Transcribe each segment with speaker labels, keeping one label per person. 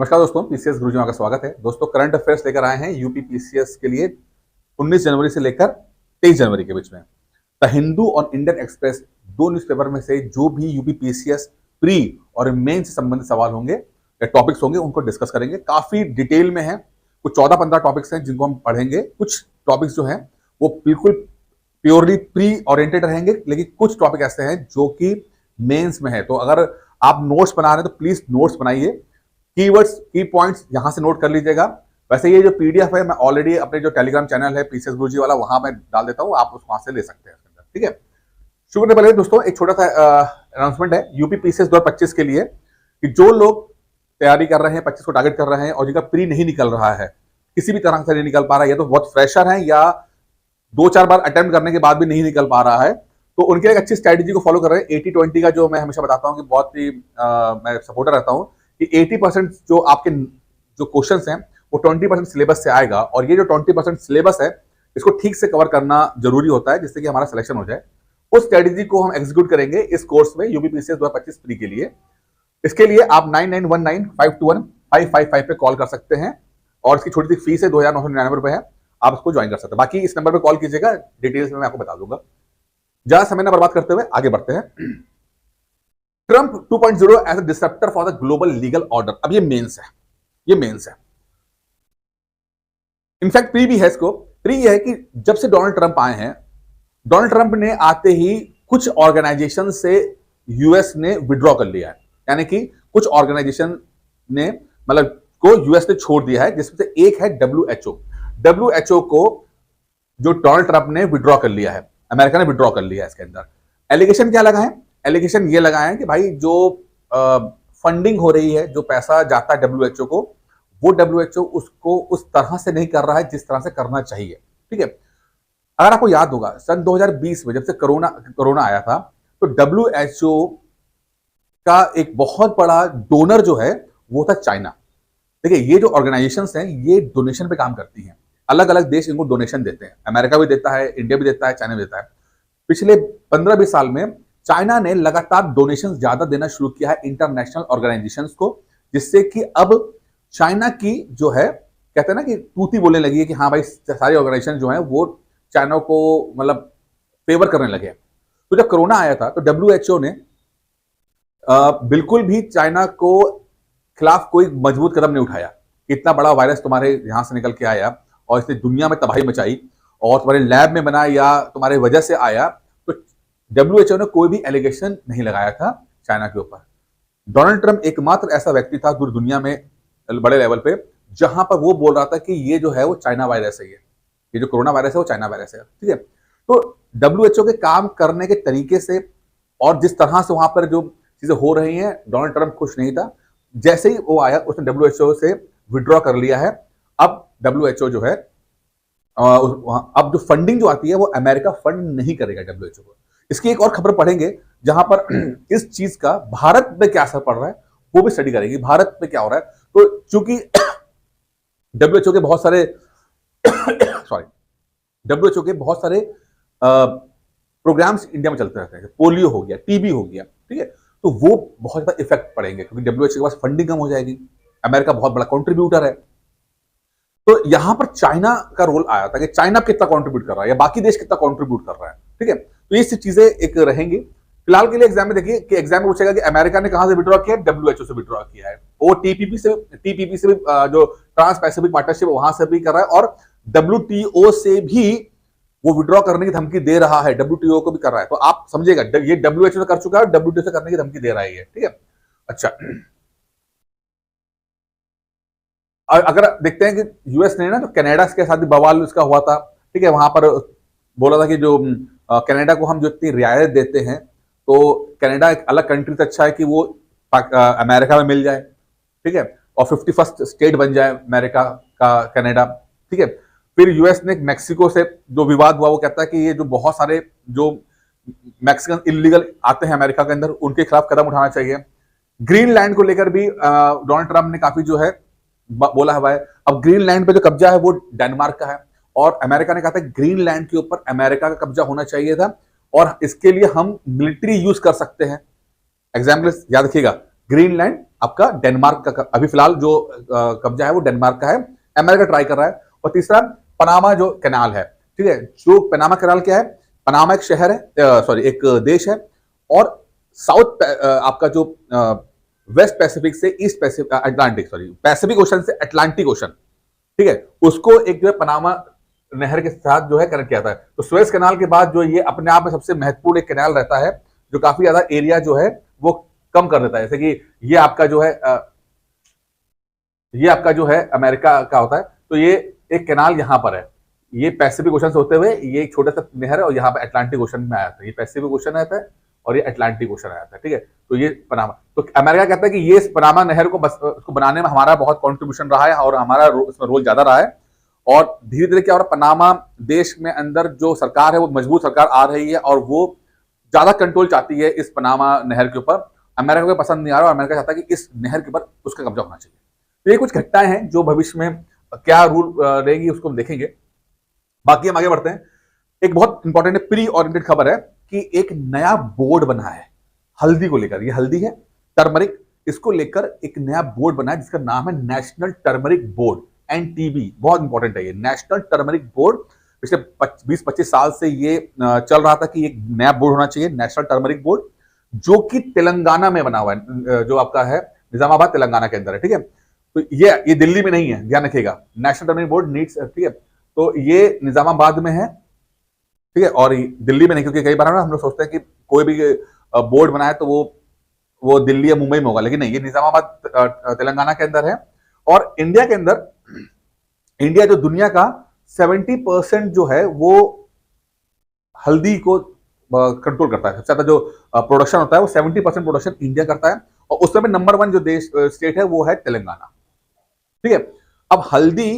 Speaker 1: नमस्कार दोस्तों, पीसीएस गुरुजी में आपका स्वागत है। दोस्तों, करंट अफेयर्स लेकर आए हैं यूपी पीसीएस के लिए 19 जनवरी से लेकर 23 जनवरी के बीच में। द हिंदू और इंडियन एक्सप्रेस दो न्यूज़पेपर में से जो भी यूपी पीसीएस प्री और मेन से संबंधित सवाल होंगे या टॉपिक्स होंगे उनको डिस्कस करेंगे। काफी डिटेल में है, कुछ 14-15 टॉपिक्स हैं जिनको हम पढ़ेंगे। कुछ टॉपिक्स जो हैं वो बिल्कुल प्योरली प्री ओरिएंटेड रहेंगे, लेकिन कुछ टॉपिक ऐसे हैं जो कि मेंस में है। तो अगर आप नोट्स बना रहे हैं तो प्लीज नोट्स बनाइए, कीवर्ड्स की पॉइंट्स यहां से नोट कर लीजिएगा। वैसे ये जो पीडीएफ है मैं ऑलरेडी अपने जो टेलीग्राम चैनल है पीसीएस गुरुजी वाला वहां मैं डाल देता हूं, आप वहां से ले सकते हैं। ठीक है, शुरू करने पहले दोस्तों एक छोटा सा अनाउंसमेंट है यूपी पीसीएस 2025 के लिए कि जो लोग तैयारी कर रहे हैं, 25 को टारगेट कर रहे हैं और जिनका प्री नहीं निकल रहा है, किसी भी तरह से नहीं निकल पा रहा है, या तो बहुत फ्रेशर है या 2-4 बार अटेम्प्ट करने के बाद भी नहीं निकल पा रहा है, तो उनके एक अच्छी स्ट्रेटेजी को फॉलो कर रहे हैं। 80-20 का जो मैं हमेशा बताता हूं कि बहुत ही मैं सपोर्टर रहता हूं कि 80% जो आपके जो क्वेश्चंस हैं वो 20% सिलेबस से आएगा, और ये जो 20% सिलेबस है इसको ठीक से कवर करना जरूरी होता है जिससे कि हमारा सिलेक्शन हो जाए। उस स्ट्रेटेजी को हम एग्जीक्यूट करेंगे इस कोर्स में यूपीपीसीएस 2025 प्री के लिए। इसके लिए आप 9919521555 पे कॉल कर सकते हैं और इसकी छोटी सी फीस है 2,999 रुपए है, आप इसको ज्वाइन कर सकते हैं। बाकी इस नंबर पे कॉल कीजिएगा, डिटेल्स में मैं आपको बता दूंगा। ज्यादा समय ना बर्बाद करते हुए आगे बढ़ते हैं। Trump 2.0 as a disruptor for the global legal order. अब ये मेंस है, ये मेंस है। इनफैक्ट प्री भी है इसको। प्री ये है कि जब से डोनाल्ड ट्रंप आए हैं, डोनाल्ड ट्रंप ने आते ही कुछ ऑर्गेनाइजेशन से यूएस ने विड्रॉ कर लिया है, यानी कि कुछ ऑर्गेनाइजेशन ने मतलब को यूएस ने छोड़ दिया है, जिसमें से एक है डब्ल्यूएचओ। डब्ल्यूएचओ को जो डोनाल्ड ट्रंप ने विड्रॉ कर लिया है, अमेरिका ने विड्रॉ कर लिया है। इसके अंदर एलिगेशन क्या लगा है? एलिगेशन ये लगाए हैं कि भाई जो फंडिंग हो रही है, जो पैसा जाता है डब्ल्यूएचओ को, वो डब्ल्यूएचओ उसको उस तरह से नहीं कर रहा है जिस तरह से करना चाहिए। ठीक है, अगर आपको याद होगा सन 2020 में जब से कोरोना आया था, तो डब्ल्यूएचओ का एक बहुत बड़ा डोनर जो है वो था चाइना। देखिए, ये जो ऑर्गेनाइजेशंस हैं ये डोनेशन पे काम करती हैं। अलग अलग देश इनको डोनेशन देते हैं, अमेरिका भी देता है, इंडिया भी देता है, चाइना भी देता है। पिछले 15-20 साल में चाइना ने लगातार डोनेशन ज्यादा देना शुरू किया है इंटरनेशनल ऑर्गेनाइजेशंस को, जिससे कि अब चाइना की जो है, कहते हैं ना कि तूती बोलने लगी है कि हाँ भाई सारे ऑर्गेनाइजेशन जो है वो चाइना को मतलब फेवर करने लगे। तो जब कोरोना आया था तो डब्ल्यूएचओ ने बिल्कुल भी चाइना को खिलाफ कोई मजबूत कदम नहीं उठाया। इतना बड़ा वायरस तुम्हारे यहां से निकल के आया और इसने दुनिया में तबाही मचाई और तुम्हारे लैब में बना या तुम्हारे वजह से आया, तो डब्ल्यूएचओ ने कोई भी एलिगेशन नहीं लगाया था चाइना के ऊपर। डोनाल्ड ट्रंप एकमात्र ऐसा व्यक्ति था पूरी दुनिया में बड़े लेवल पे जहां पर वो बोल रहा था कि ये जो है वो चाइना वायरस है, ये जो कोरोना वायरस है वो चाइना वायरस है। ठीक है, तो डब्ल्यूएचओ के काम करने के तरीके से और जिस तरह से वहां पर जो चीजें हो रही हैं, डोनाल्ड ट्रंप खुश नहीं था। जैसे ही वो आया उसने डब्ल्यूएचओ से विड्रॉ कर लिया है। अब डब्ल्यूएचओ जो है अब जो फंडिंग जो आती है वो अमेरिका फंड नहीं करेगा डब्ल्यूएचओ को। इसकी एक और खबर पढ़ेंगे जहां पर इस चीज का भारत में क्या असर पड़ रहा है वो भी स्टडी करेगी, भारत में क्या हो रहा है। तो चूंकि डब्ल्यूएचओ के बहुत सारे सॉरी डब्ल्यूएचओ के बहुत सारे प्रोग्राम्स इंडिया में चलते रहते हैं, पोलियो हो गया, टीबी हो गया, ठीक है, तो वो बहुत ज्यादा इफेक्ट पड़ेंगे क्योंकि डब्ल्यूएचओ के पास फंडिंग कम हो जाएगी। अमेरिका बहुत बड़ा कंट्रीब्यूटर है। तो यहां पर चाइना का रोल आया था कि चाइना कितना कंट्रीब्यूट कर रहा है या बाकी देश कितना कंट्रीब्यूट कर रहा है। ठीक है, तो ये चीजें एक रहेंगी। फिलहाल के लिए एग्जाम में देखिए कि एग्जाम में पूछेगा कि अमेरिका ने कहां से विड्रॉ किया, डब्ल्यूएचओ से विड्रॉ किया है। वो टीपीपी से भी जो ट्रांस पैसिफिक पार्टनरशिप वहां से भी कर रहा है और डब्ल्यूटीओ से भी वो विड्रॉ करने की धमकी दे रहा है, डब्ल्यूटीओ को भी कर रहा है। तो आप समझिएगा ये डब्ल्यूएचओ कर चुका है, डब्ल्यूटीओ से करने की धमकी दे रहा है। ठीक है, अच्छा, अगर देखते हैं कि यूएस ने ना तो कनाडा के साथ भी बवाल उसका हुआ था। ठीक है, वहां पर बोला था कि जो कनाडा को हम जो इतनी रियायत देते हैं, तो कनाडा एक अलग कंट्री से अच्छा है कि वो अमेरिका में मिल जाए। ठीक है, और 51st स्टेट बन जाए अमेरिका का कनाडा। ठीक है, फिर यूएस ने मैक्सिको से जो विवाद हुआ वो कहता है कि ये जो बहुत सारे जो मैक्सिकन इलीगल आते हैं अमेरिका के अंदर उनके खिलाफ कदम उठाना चाहिए। ग्रीनलैंड को लेकर भी डोनाल्ड ट्रंप ने काफी जो है बोला है। अब ग्रीनलैंड पे जो कब्जा है वो डेनमार्क का है और अमेरिका ने कहा था ग्रीनलैंड के ऊपर अमेरिका का कब्जा होना चाहिए था और इसके लिए हम मिलिट्री यूज कर सकते हैं। एग्जाम्पल याद रखिएगा, ग्रीनलैंड आपका डेनमार्क का अभी फिलहाल जो कब्जा है वो डेनमार्क का है, अमेरिका ट्राई कर रहा है। और तीसरा पनामा जो कैनाल है, ठीक है, जो पनामा कैनाल क्या है, पनामा एक शहर है, सॉरी एक देश है, और साउथ आपका जो वेस्ट पैसिफिक से east Pacific Atlantic sorry Pacific ocean से अटलांटिक ओशन, ठीक है, उसको एक जो है पनामा नहर के साथ जो है कनेक्ट किया था। तो सुएज कैनाल के बाद जो ये अपने आप में सबसे महत्वपूर्ण एक कैनाल रहता है, जो काफी ज्यादा एरिया जो है वो कम कर देता है। जैसे कि ये आपका जो है अमेरिका का होता है, तो ये एक कैनाल यहां पर है, ये पैसिफिक ओशन से होते हुए ये एक छोटा सा नहर है और यहाँ पे अटलांटिक ओशन में आया था। ये पैसिफिक ओशन आता है और ये अटलांटिक ओशन आया था, ठीक है। तो ये पनामा, तो अमेरिका कहता है कि ये पनामा नहर को बस उसको बनाने में हमारा बहुत कंट्रीब्यूशन रहा है और हमारा इसमें रोल ज्यादा रहा है। और धीरे धीरे क्या हो रहा है, पनामा देश में अंदर जो सरकार है वो मजबूत सरकार आ रही है और वो ज्यादा कंट्रोल चाहती है इस पनामा नहर के ऊपर। अमेरिका को पसंद नहीं आ रहा और अमेरिका चाहता है कि इस नहर के ऊपर उसका कब्जा होना चाहिए। तो ये कुछ घटनाएं हैं जो भविष्य में क्या रूल रहेगी उसको हम देखेंगे। बाकी हम आगे बढ़ते हैं। एक बहुत इंपॉर्टेंट प्री ओरिएंटेड खबर है कि एक नया बोर्ड बना है हल्दी को लेकर। ये हल्दी है, टर्मरिक, इसको लेकर एक नया बोर्ड बना है जिसका नाम है नेशनल टर्मरिक बोर्ड, एनटीबी। बहुत इंपॉर्टेंट है ये नेशनल टर्मरिक बोर्ड। पिछले 20-25 साल से ये चल रहा था कि एक नया बोर्ड होना चाहिए, नेशनल टर्मरिक बोर्ड, जो कि तेलंगाना में बना हुआ है, जो आपका है निजामाबाद तेलंगाना के अंदर है, ठीक है। तो ये दिल्ली में नहीं है, ध्यान रखिएगा। नेशनल टर्मरिक बोर्ड नीड्स, ठीक है, तो ये निजामाबाद में है, ठीक है, और दिल्ली में नहीं, क्योंकि कई बार ना हम लोग सोचते हैं कि कोई भी बोर्ड बनाए तो वो दिल्ली या मुंबई में होगा, लेकिन नहीं, ये निजामाबाद तेलंगाना के अंदर है। और इंडिया के अंदर, इंडिया जो दुनिया का 70% जो है वो हल्दी को कंट्रोल करता है। सबसे ज्यादा जो प्रोडक्शन होता है वो 70% प्रोडक्शन इंडिया करता है, और उस समय नंबर 1 जो देश स्टेट है वो है तेलंगाना, ठीक है। अब हल्दी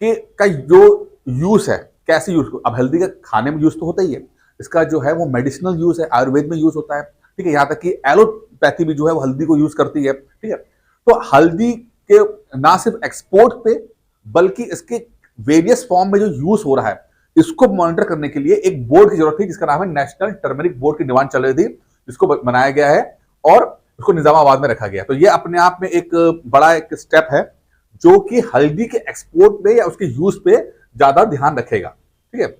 Speaker 1: के का जो यूज है, कैसे यूज, अब हल्दी का खाने में यूज तो होता ही है, इसका जो है वो मेडिसिनल यूज है, आयुर्वेद में यूज होता है, ठीक है। यहां तक कि एलोपैथी भी जो है वो हल्दी को यूज करती है, ठीक है। तो हल्दी के ना सिर्फ एक्सपोर्ट पे बल्कि इसके वेरियस फॉर्म में जो यूज हो रहा है इसको मॉनिटर करने के लिए एक बोर्ड की जरूरत थी जिसका नाम है नेशनल टर्मरिक बोर्ड की डिमांड चल रही थी, जिसको बनाया गया है और उसको निजामाबाद में रखा गया। तो ये अपने आप में एक बड़ा एक स्टेप है जो कि हल्दी के एक्सपोर्ट पे या उसके यूज पे ज्यादा ध्यान रखेगा, ठीक है।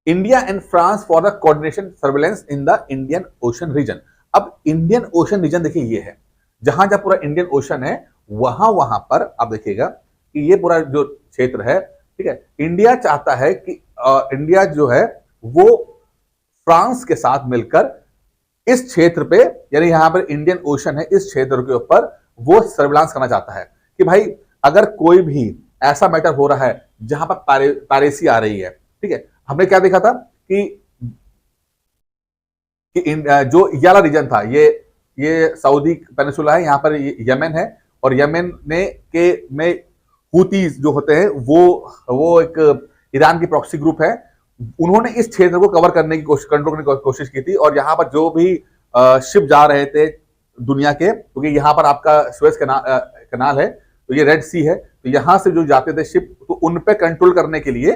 Speaker 1: India and France for the coordination surveillance in the Indian Ocean region. अब इंडियन ओशन रीजन देखिए ये है, जहां जहां पूरा इंडियन ओशन है वहां पर आप देखिएगा कि ये पूरा जो क्षेत्र है, ठीक है, इंडिया चाहता है कि इंडिया जो है वो फ्रांस के साथ मिलकर इस क्षेत्र पे, यानी यहां पर इंडियन ओशन है, इस क्षेत्र के ऊपर वो सर्विलांस करना चाहता है कि भाई अगर कोई भी ऐसा मैटर हो रहा है जहां पर पायरेसी आ रही है, ठीक है। हमने क्या देखा था कि जो वाला रीजन था, ये सऊदी पेनिसुला है, यहाँ पर यमन है, और यमन में हूतीज जो होते हैं वो एक ईरान की प्रॉक्सी ग्रुप है। उन्होंने इस क्षेत्र को कवर करने की कंट्रोल करने की कोशिश की थी, और यहाँ पर जो भी शिप जा रहे थे दुनिया के, क्योंकि यहाँ पर आपका सुएज कनाल है, तो ये रेड सी है, तो यहां से जो जाते थे शिप, तो उन पे कंट्रोल करने के लिए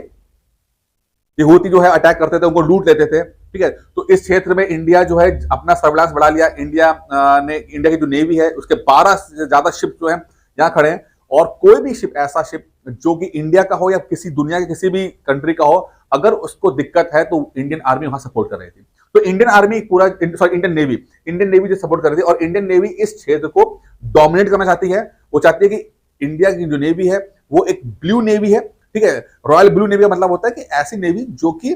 Speaker 1: ये हूती जो है अटैक करते थे, उनको लूट लेते थे, ठीक है। तो इस क्षेत्र में इंडिया जो है अपना सर्विलांस बढ़ा लिया। इंडिया की जो नेवी है उसके 12 से ज्यादा शिप जो है यहाँ खड़े हैं, और कोई भी शिप, ऐसा शिप जो कि इंडिया का हो या किसी दुनिया के किसी भी कंट्री का हो, अगर उसको दिक्कत है तो इंडियन आर्मी वहां सपोर्ट कर रही थी। तो इंडियन आर्मी पूरा, सॉरी इंडियन नेवी जो सपोर्ट कर रही थी, और इंडियन नेवी इस क्षेत्र को डोमिनेट करना चाहती है। वो चाहती है कि इंडिया की जो नेवी है वो एक ब्लू नेवी है, ठीक है। रॉयल ब्लू नेवी का मतलब होता है कि ऐसी नेवी जो कि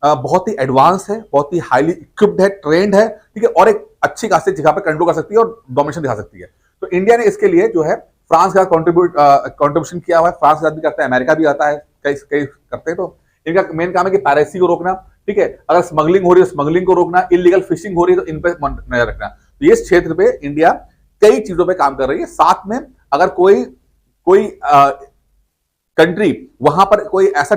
Speaker 1: बहुत ही एडवांस है, बहुत ही हाईली इक्विप्ड है, ट्रेंड है, ठीक है, और एक अच्छी खासी जगह पर कंट्रोल कर सकती है और डोमिनेशन दिखा सकती है। तो इंडिया ने इसके लिए जो है फ्रांस का कंट्रीब्यूशन किया हुआ है। फ्रांस का भी करता है, अमेरिका भी आता है, कई करते हैं। तो इनका मेन काम है कि पायरेसी को रोकना, ठीक है। अगर स्मगलिंग हो रही है स्मगलिंग को रोकना, इलीगल फिशिंग हो रही है तो इन पे नजर रखना। तो इस क्षेत्र पे इंडिया कई चीजों पे काम कर रही है। साथ में अगर कोई कंट्री वहां पर कोई ऐसा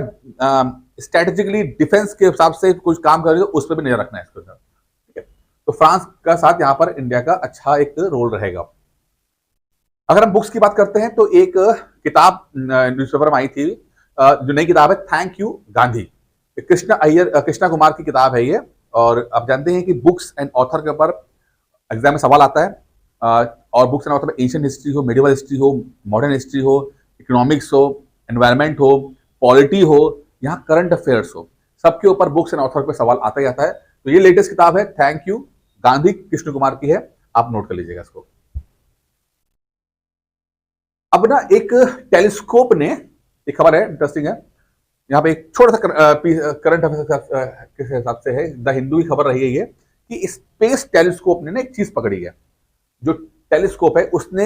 Speaker 1: स्ट्रेटेजिकली डिफेंस के हिसाब से कुछ काम कर रही है तो उस पर भी नजर रखना है इसके अंदर, ठीक है। तो फ्रांस का साथ यहाँ पर इंडिया का अच्छा एक रोल रहेगा। अगर हम बुक्स की बात करते हैं तो एक किताब न्यूज़पेपर में आई थी, जो नई किताब है थैंक यू गांधी, कृष्णा कुमार की किताब है ये। और आप जानते हैं कि बुक्स एंड ऑथर के ऊपर एग्जाम में सवाल आता है। और बुक्स एंड ऑथर में एंशिएंट हिस्ट्री हो, मेडिवल हिस्ट्री हो, मॉडर्न हिस्ट्री हो, इकोनॉमिक्स हो, एनवायरमेंट हो, पॉलिटी हो, यहाँ करंट अफेयर्स हो, सबके ऊपर बुक्स एंड ऑथर पे सवाल आता ही आता है। तो ये लेटेस्ट किताब है, थैंक यू, गांधी कृष्ण कुमार की है, आप नोट कर लीजिएगा इसको। अब ना एक टेलीस्कोप ने, एक खबर है इंटरेस्टिंग है, यहाँ पे एक छोटा सा करंट अफेयर के हिसाब से है, द हिंदू की खबर रही है ये, कि स्पेस टेलीस्कोप ने ना एक चीज पकड़ी है। जो टेलीस्कोप है उसने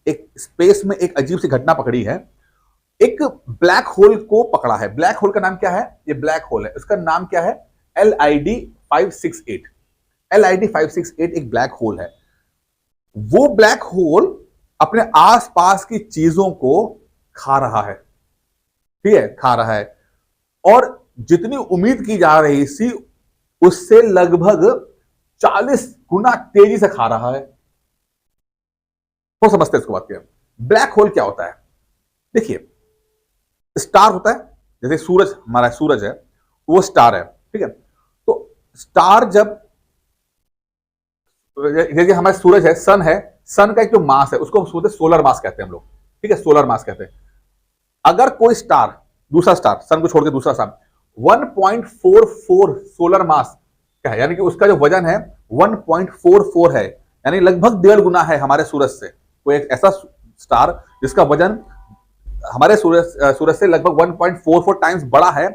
Speaker 1: एक स्पेस में एक अजीब सी घटना पकड़ी है, एक ब्लैक होल को पकड़ा है। ब्लैक होल का नाम क्या है? ये ब्लैक होल है, उसका नाम क्या है? LID 568। LID 568 एक ब्लैक होल है। वो ब्लैक होल अपने आसपास की चीजों को खा रहा है, ठीक है, खा रहा है, और जितनी उम्मीद की जा रही थी उससे लगभग 40 गुना तेजी से खा रहा है। तो समझते हैं इसको बात क्या। ब्लैक होल क्या होता है? देखिए, स्टार होता है, जैसे सूरज, हमारा सूरज है, वो स्टार है, ठीक है। तो स्टार जब, जैसे हमारा सूरज है, सन है, सन का एक जो मास है उसको बोलते हैं सोलर मास कहते हैं हम लोग, ठीक है, सोलर मास कहते हैं। अगर कोई स्टार, दूसरा स्टार, सन को छोड़ के दूसरा स्टार 1.44 सोलर मास का है, यानी कि उसका जो वजन है 1.44 है, यानी लगभग 1.5 गुना है हमारे सूरज से। कोई एक ऐसा स्टार जिसका वजन हमारे सूरज से लगभग 1.44 टाइम्स बड़ा है,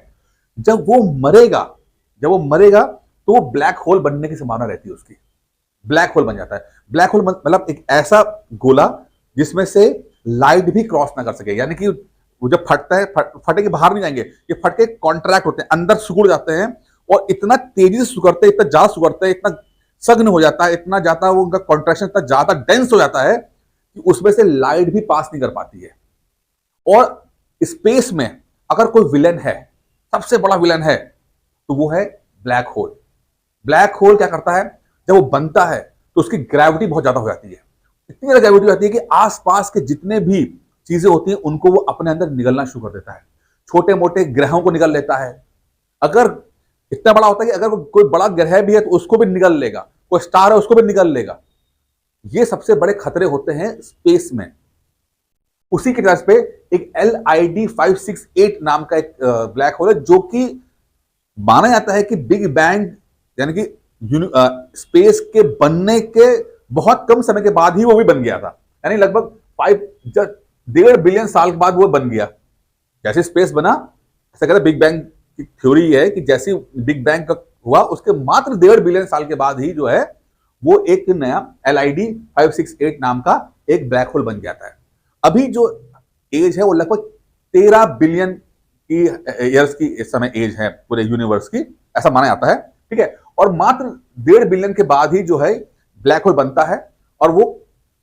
Speaker 1: जब वो मरेगा तो ब्लैक होल बनने की संभावना रहती है उसकी, ब्लैक होल बन जाता है। ब्लैक होल मतलब एक ऐसा गोला जिसमें से लाइट भी क्रॉस ना कर सके, यानी कि वो जब फटता है, फटे के बाहर नहीं जाएंगे, ये फट के कॉन्ट्रैक्ट होते हैं, अंदर सिकुड़ जाते हैं, और इतना तेजी से सिकुड़ते हैं, इतना ज्यादा सिकुड़ते हैं, इतना सघन हो जाता है, इतना ज्यादा वो उनका कॉन्ट्रैक्शन इतना ज्यादा डेंस हो जाता है कि उसमें से लाइट भी पास नहीं कर पाती है। और स्पेस में अगर कोई विलन है, सबसे बड़ा विलन है, तो वो है ब्लैक होल। ब्लैक होल क्या करता है? जब वो बनता है तो उसकी ग्रेविटी बहुत ज्यादा हो जाती है, इतनी ज्यादा ग्रेविटी हो जाती है कि आसपास के जितने भी चीजें होती हैं उनको वो अपने अंदर निगलना शुरू कर देता है, छोटे मोटे ग्रहों को निगल लेता है। अगर इतना बड़ा होता है कि अगर कोई बड़ा ग्रह भी है तो उसको भी निगल लेगा, कोई स्टार है उसको भी निगल लेगा। ये सबसे बड़े खतरे होते हैं स्पेस में। उसी की तरफ पे एक LID 568 नाम का एक ब्लैक होल है, जो कि माना जाता है कि बिग बैंग, यानी कि स्पेस के बनने के बहुत कम समय के बाद ही वो भी बन गया था, यानी लगभग 1.5 बिलियन साल के बाद वो बन गया। जैसे स्पेस बना, ऐसा कहते हैं, बिग बैंग की थ्योरी है कि जैसे बिग बैंग का हुआ उसके मात्र 1.5 बिलियन साल के बाद ही जो है वो एक नया LID 568 नाम का एक ब्लैक होल बन जाता है। अभी जो एज है वो लगभग 13 बिलियन की ईयर्स की इस समय एज है पूरे यूनिवर्स की, ऐसा माना जाता है, ठीक है। और मात्र 1.5 बिलियन के बाद ही जो है ब्लैक होल बनता है और वो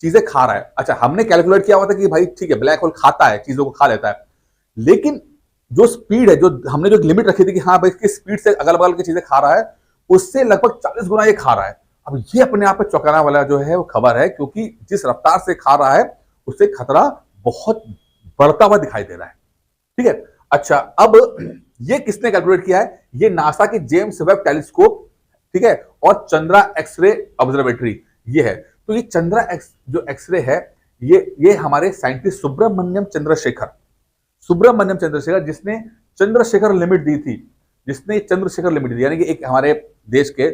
Speaker 1: चीजें खा रहा है। अच्छा, हमने कैलकुलेट किया हुआ था कि भाई ठीक है, ब्लैक होल खाता है, चीजों को खा लेता है, लेकिन जो स्पीड है, जो हमने जो लिमिट रखी थी कि हाँ भाई इसकी स्पीड से अगल बगल की चीजें खा रहा है, उससे लगभग 40 गुना ये खा रहा है। अब ये अपने आप में चौंकाने वाला जो है वो खबर है, क्योंकि जिस रफ्तार से खा रहा है उससे खतरा बहुत बढ़ता हुआ दिखाई दे रहा है, ठीक है। अच्छा, अब ये किसने कैलकुलेट किया है? ये नासा की जेम्स वेब टेलीस्कोप, ठीक है, और चंद्रा एक्सरे ऑब्जर्वेटरी ये है। तो ये चंद्रा जो एक्सरे है, ये हमारे साइंटिस्ट सुब्रमण्यम चंद्रशेखर, जिसने चंद्रशेखर लिमिट दी थी, यानी कि एक हमारे देश के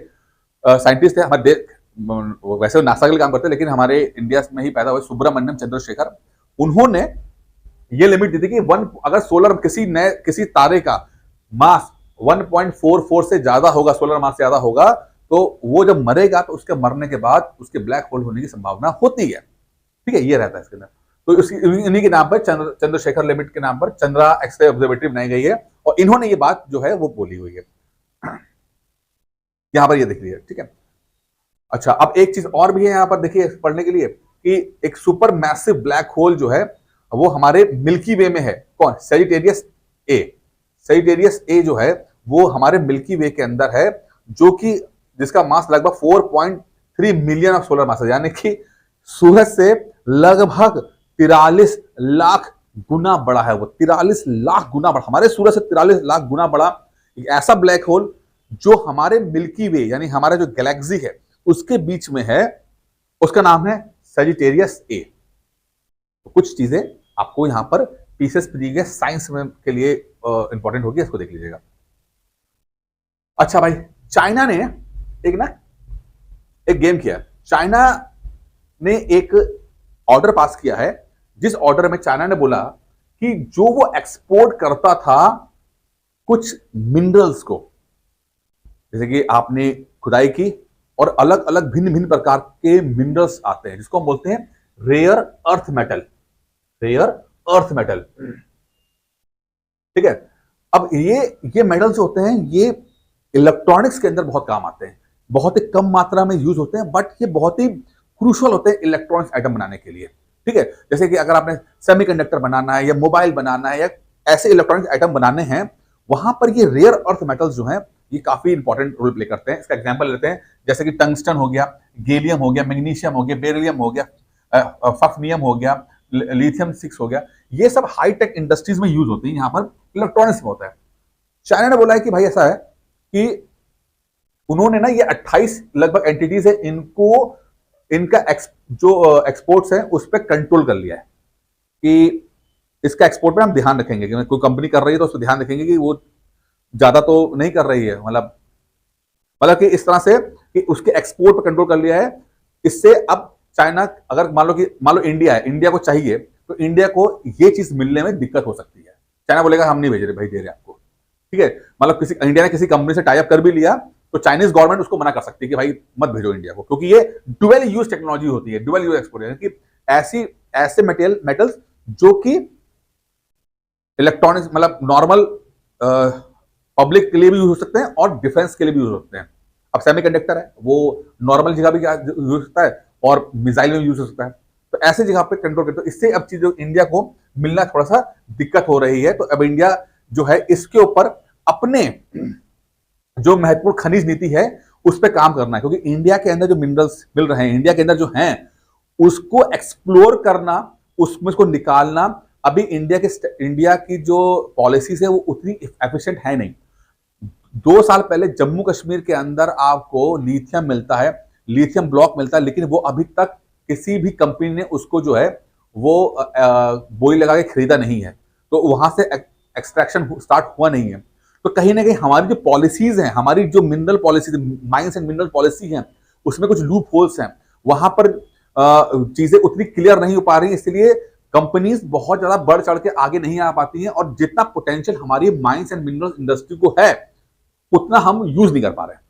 Speaker 1: साइंटिस्ट थे, हमारे देश, वैसे नासा के लिए काम करते हैं लेकिन हमारे इंडिया में ही पैदा हुए सुब्रमण्यम चंद्रशेखर, उन्होंने ये लिमिट दी थी कि अगर सोलर किसी तारे का मास 1.44 से ज्यादा होगा, सोलर मास से ज्यादा होगा, तो वो जब मरेगा तो उसके मरने के बाद उसके ब्लैक होल होने की संभावना होती है, ठीक है, ये रहता है इसके अंदर। तो इन्हीं के नाम पर चंद्रशेखर लिमिट के नाम पर चंद्रा एक्सरे ऑब्जर्वेटरी बनाई गई है, और इन्होंने ये बात जो है वो बोली हुई है, यहां पर ये दिख रही है, ठीक है। अच्छा, अब एक चीज और भी है यहां पर देखिए पढ़ने के लिए, कि एक सुपर मैसिव ब्लैक होल जो है वो हमारे मिल्की वे में है। कौन? सैजिटेरियस ए जो है वो हमारे मिल्की वे के अंदर है, जो कि जिसका मास लगभग 4.3 मिलियन ऑफ सोलर मास है, यानी कि सूरज से लगभग 43 लाख गुना बड़ा है वो, 43 लाख गुना बड़ा, हमारे सूरज से 43 लाख गुना बड़ा एक ऐसा ब्लैक होल जो हमारे मिल्की वे यानी हमारा जो गैलेक्सी है उसके बीच में है, उसका नाम है सेजिटेरियस ए। तो कुछ चीजें आपको यहां पर पीसेस दिए गए साइंस में के लिए इंपॉर्टेंट होगी, इसको देख लीजिएगा। अच्छा भाई, चाइना ने एक गेम किया। चाइना ने एक ऑर्डर पास किया है, जिस ऑर्डर में चाइना ने बोला कि जो वो एक्सपोर्ट करता था कुछ मिनरल्स को, जैसे कि आपने खुदाई की और अलग अलग भिन्न भिन्न प्रकार के मिनरल्स आते हैं जिसको हम बोलते हैं rare earth metal. Rare earth metal, ठीक है। अब ये मेटल्स होते हैं, ये इलेक्ट्रॉनिक्स के अंदर बहुत काम आते हैं, बहुत ही कम मात्रा में यूज होते हैं, बट ये बहुत ही क्रूशियल होते हैं इलेक्ट्रॉनिक्स आइटम बनाने के लिए, ठीक है। जैसे कि अगर आपने सेमीकंडक्टर बनाना है या मोबाइल बनाना है या ऐसे इलेक्ट्रॉनिक्स आइटम बनाने हैं, वहां पर ये रेयर अर्थ मेटल्स जो हैं ये काफी इंपॉर्टेंट रोल प्ले करते हैं। इसका एग्जांपल लेते हैं, जैसे कि टंगस्टन हो गया, गैलियम हो गया, मैग्नीशियम हो गया, बेरिलियम हो गया, फफ्नियम हो गया, लिथियम 6 हो गया। ये सब हाई टेक इंडस्ट्रीज में यूज होती है, यहां पर इलेक्ट्रॉनिक्स में होता है। चाइना ने बोला है कि भाई ऐसा है कि उन्होंने ना ये 28 लगभग एंटिटीज है, इनका जो एक्सपोर्ट्स है उस पर कंट्रोल कर लिया है कि इसका एक्सपोर्ट पे हम ध्यान रखेंगे कि कोई कंपनी कर रही है तो उस पर ध्यान रखेंगे कि वो ज्यादा तो नहीं कर रही है, मतलब कि इस तरह से कि उसके एक्सपोर्ट पर कंट्रोल कर लिया है। इससे अब चाइना अगर मान लो इंडिया है, इंडिया को चाहिए तो इंडिया को ये चीज मिलने में दिक्कत हो सकती है। चाइना बोलेगा हम नहीं भेज रहे, भाई दे रहे आपको, ठीक है। मतलब इंडिया ने किसी कंपनी से टाई अप कर भी लिया तो चाइनीज गवर्नमेंट उसको मना कर सकती है कि भाई मत भेजो इंडिया को, क्योंकि ये डुअल यूज टेक्नोलॉजी होती है, डुअल यूज एक्सपोर्ट, कि ऐसे मेटल्स जो कि इलेक्ट्रॉनिक्स मतलब नॉर्मल पब्लिक के लिए भी यूज हो सकते हैं और डिफेंस के लिए भी यूज होते हैं। अब सेमीकंडक्टर है, वो नॉर्मल जगह भी यूज हो सकता है और मिसाइल में यूज हो सकता है, तो ऐसे जगह पे कंट्रोल करते हैं। इससे अब चीजों इंडिया को मिलना थोड़ा सा दिक्कत हो रही है, तो अब इंडिया जो है इसके ऊपर अपने जो महत्वपूर्ण खनिज नीति है उस पर काम करना है, क्योंकि इंडिया के अंदर जो मिनरल्स मिल रहे हैं, इंडिया के अंदर जो हैं उसको एक्सप्लोर करना, उसमें उसको निकालना, अभी इंडिया की जो पॉलिसीज है वो उतनी एफिशिएंट है नहीं। 2 साल पहले जम्मू कश्मीर के अंदर आपको लिथियम मिलता है, लिथियम ब्लॉक मिलता है, लेकिन वो अभी तक किसी भी कंपनी ने उसको जो है वो बोई लगा के खरीदा नहीं है, तो वहां से एक्सट्रैक्शन स्टार्ट हुआ नहीं है। तो कहीं ना कहीं हमारी जो पॉलिसीज हैं, हमारी जो mineral policies, mines and mineral policy हैं, उसमें कुछ लूप होल्स हैं, वहां पर चीजें उतनी क्लियर नहीं हो पा रही, इसलिए कंपनीज बहुत ज्यादा बढ़ चढ़ के आगे नहीं आ पाती हैं और जितना पोटेंशियल हमारी माइंस एंड मिनरल इंडस्ट्री को है उतना हम यूज नहीं कर पा रहे हैं।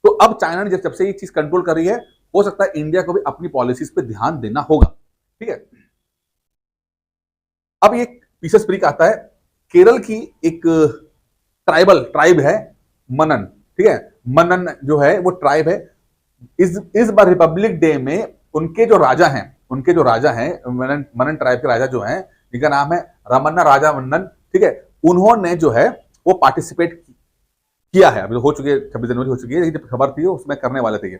Speaker 1: तो अब चाइना ने जब से ये चीज कंट्रोल कर रही है, हो सकता है इंडिया को भी अपनी पॉलिसीज पे ध्यान देना होगा, ठीक है। अब ये पीसेस ब्रीक आता है, केरल की एक ट्राइब है मनन, ठीक है। मनन जो है वो ट्राइब है। इस बार रिपब्लिक डे में उनके जो राजा हैं मनन ट्राइब के राजा जो हैं, जिनका नाम है रमन्ना राजा मनन, ठीक है, उन्होंने जो है वो पार्टिसिपेट किया है। अभी तो हो चुकी है, 26 जनवरी हो चुकी है, जब खबर थी उसमें करने वाले थे ये।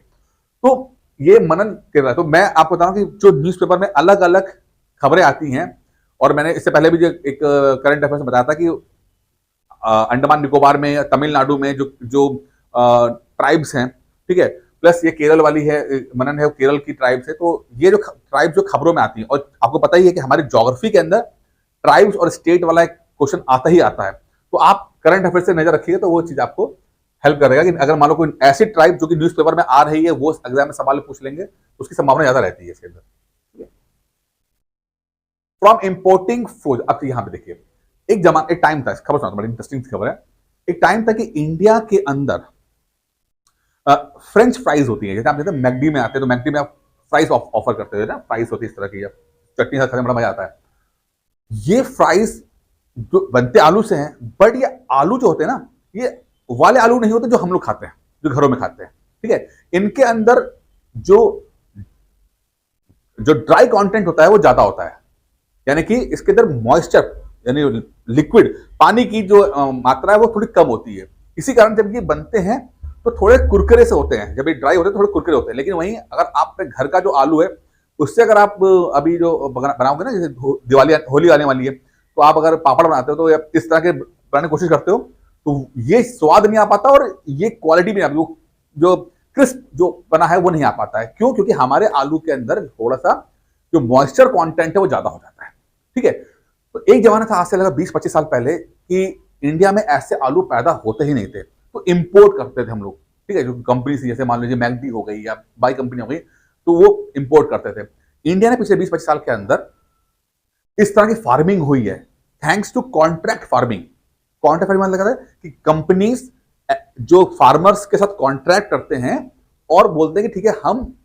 Speaker 1: तो ये मनन कर रहा है। तो मैं आपको बताऊं कि जो न्यूज़पेपर में अलग अलग खबरें आती हैं, और मैंने इससे पहले भी जो एक करंट अफेयर्स में बताया था कि अंडमान निकोबार में, तमिलनाडु में जो ट्राइब्स हैं, ठीक है, प्लस ये केरल वाली है मनन है, केरल की ट्राइब्स है। तो ये जो ट्राइब्स जो खबरों में आती है, और आपको पता ही है कि हमारी ज्योग्राफी के अंदर ट्राइब्स और स्टेट वाला एक क्वेश्चन आता ही आता है, तो आप करंट अफेयर से नजर रखिए तो वो चीज आपको हेल्प करेगा कि अगर मान लो कोई ऐसी ट्राइब जो कि न्यूज़पेपर में आ रही है वो एग्जाम में सवाल पूछ लेंगे, उसकी संभावना ज्यादा रहती है इसके अंदर। फ्रॉम इंपोर्टिंग फूड, अब यहां पे देखिए, एक टाइम था, खबर सुना, बड़ी इंटरेस्टिंग खबर है। एक टाइम था कि इंडिया के अंदर फ्रेंच फ्राइज होती है, जैसे आप देखते हैं मैकडी में आते हैं तो मैकडी में आप फ्राइज ऑफर करते हैं ना, फ्राइज होती है इस तरह की, चटनी खाने में बड़ा मजा आता है। ये फ्राइज जो बनते आलू से हैं, बट ये आलू जो होते हैं ना, ये वाले आलू नहीं होते जो हम लोग खाते हैं, जो घरों में खाते हैं, ठीक है। इनके अंदर जो ड्राई कंटेंट होता है वो ज्यादा होता है, यानी कि इसके अंदर मॉइस्चर यानी लिक्विड पानी की जो मात्रा है वो थोड़ी कम होती है। इसी कारण जब ये बनते हैं तो थोड़े कुरकुरे से होते हैं, जब ये ड्राई होते हैं थोड़े कुरकुरे होते हैं। लेकिन वहीं अगर आपके घर का जो आलू है उससे अगर आप अभी जो बनाओगे ना, जैसे दिवाली होली आने वाली है, तो आप अगर पापड़ बनाते हो तो इस तरह के बनाने की कोशिश करते हो तो ये स्वाद नहीं आ पाता और ये क्वालिटी भी नहीं आती, जो क्रिस्प जो बना है वो नहीं आ पाता है। क्यों? क्योंकि हमारे आलू के अंदर थोड़ा सा जो मॉइस्चर कंटेंट है वो ज्यादा हो जाता है। ठीक है, तो एक जमाना था आज से लगा 20-25 साल पहले कि इंडिया में ऐसे आलू पैदा होते ही नहीं थे, तो इंपोर्ट करते थे हम लोग। ठीक है, जो कंपनी से जैसे मान लीजिए मैगडी हो गई या बाई कंपनी हो गई, तो वो इंपोर्ट करते थे। इंडिया ने पिछले 20-25 साल के अंदर इस तरह की फार्मिंग हुई है thanks to contract farming. Contract farming मतलब है कि कंपनीज जो फार्मर्स के साथ कॉन्ट्रैक्ट करते हैं और बोलते हैं कि ठीक है, हम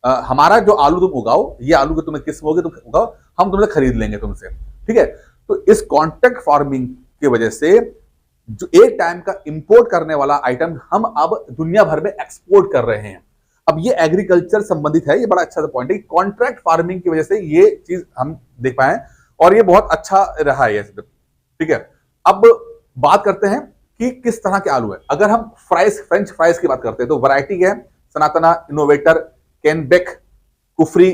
Speaker 1: हमारा जो आलू तुम उगाओ, ये आलू के तुम्हें किस्म होगी तुम उगाओ, हम तुमसे खरीद लेंगे तुमसे। ठीक है, तो इस कॉन्ट्रैक्ट फार्मिंग की वजह से जो एक टाइम का इंपोर्ट करने वाला आइटम हम अब दुनिया भर में एक्सपोर्ट कर रहे हैं। अब ये एग्रीकल्चर संबंधित है, ये बड़ा अच्छा सा पॉइंट है कि कॉन्ट्रैक्ट फार्मिंग की वजह से ये चीज हम देख पाए और ये बहुत अच्छा रहा है। ठीक है, अब बात करते हैं कि किस तरह के आलू है। अगर हम फ्रेंच फ्राइज की बात करते हैं तो वैरायटी है सनातना, इनोवेटर, केनबेक, कुफरी,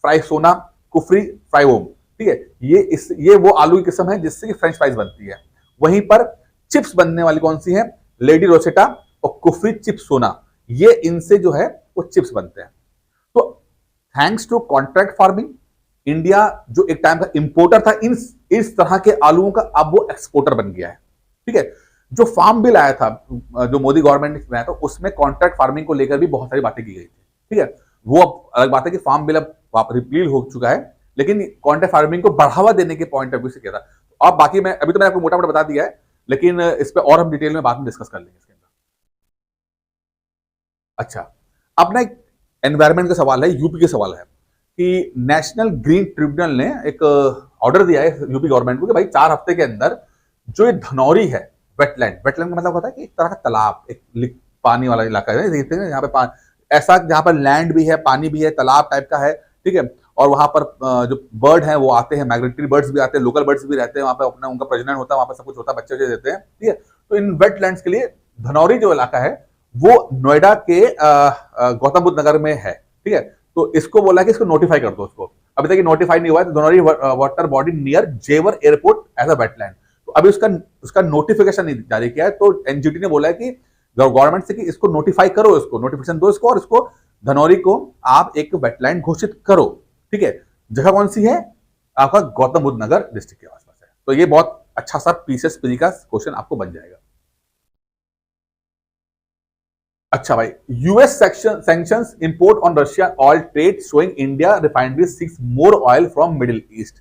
Speaker 1: फ्राई सोना, कुफरी, फ्राई ओम। ठीक है, ये वो आलू की किस्म है जिससे कि फ्रेंच फ्राइज बनती है। वहीं पर चिप्स बनने वाली कौन सी है? लेडी रोसेटा और कुफरी चिप्स सोना, ये इनसे जो है वो चिप्स बनते हैं। तो thanks to contract farming India जो एक टाइम का इंपोर्टर था इस तरह के आलूओं का, अब वो एक्सपोर्टर बन गया है। ठीक है, जो फार्म बिल आया था, जो मोदी गवर्नमेंट ने बनाया था, उसमें कॉन्ट्रैक्ट फार्मिंग को लेकर भी बहुत सारी बातें की गई थी। ठीक है, वो अब अलग बात है कि फार्म बिल अब रिपील हो चुका है, लेकिन कॉन्ट्रैक्ट फार्मिंग को बढ़ावा देने के पॉइंट ऑफ व्यू से किया था। अब बाकी मैं अभी तो मैंने आपको मोटा मोटा बता दिया है, लेकिन इस पर और हम डिटेल में बाद में डिस्कस कर लेंगे इसके अंदर। अच्छा, अब ना एक एनवायरमेंट का सवाल है, यूपी का सवाल है कि नेशनल ग्रीन ट्रिब्यूनल ने एक ऑर्डर दिया है यूपी गवर्नमेंट को कि भाई 4 हफ्ते के अंदर जो ये धनौरी है, वेटलैंड का मतलब होता है कि एक तरह का तालाब, एक पानी वाला इलाका है, देखते हैं यहाँ पे ऐसा जहां पर लैंड भी है, पानी भी है, तालाब टाइप का है। ठीक है, और वहां पर जो बर्ड हैं वो आते हैं, माइग्रेटरी बर्ड्स भी आते हैं, लोकल बर्ड्स भी रहते हैं वहां पर, अपना उनका प्रजनन होता है वहां पर, सब कुछ होता है, बच्चे देते हैं। ठीक है, तो इन वेटलैंड्स के लिए धनौरी जो इलाका है वो नोएडा के गौतम बुद्ध नगर में है। ठीक है, तो इसको बोला कि इसको नोटिफाई कर दो उसको। अभी तक नोटिफाई नहीं हुआ है, तो धनौरी वाटर बॉडी नियर जेवर एयरपोर्ट एज अ वेटलैंड, तो अभी उसका नोटिफिकेशन नहीं जारी किया है। तो एनजीटी ने बोला है कि गवर्नमेंट से कि इसको नोटिफाई करो, इसको नोटिफिकेशन दो इसको, और इसको धनौरी को आप एक वेटलैंड घोषित करो। ठीक है, जगह कौन सी है? आपका गौतम बुद्ध नगर डिस्ट्रिक्ट के आसपास है। तो ये बहुत अच्छा सा पीसेस पी का क्वेश्चन आपको बन जाएगा। अच्छा भाई, US sanctions import on Russia oil trade showing India refineries seeks more oil from Middle East.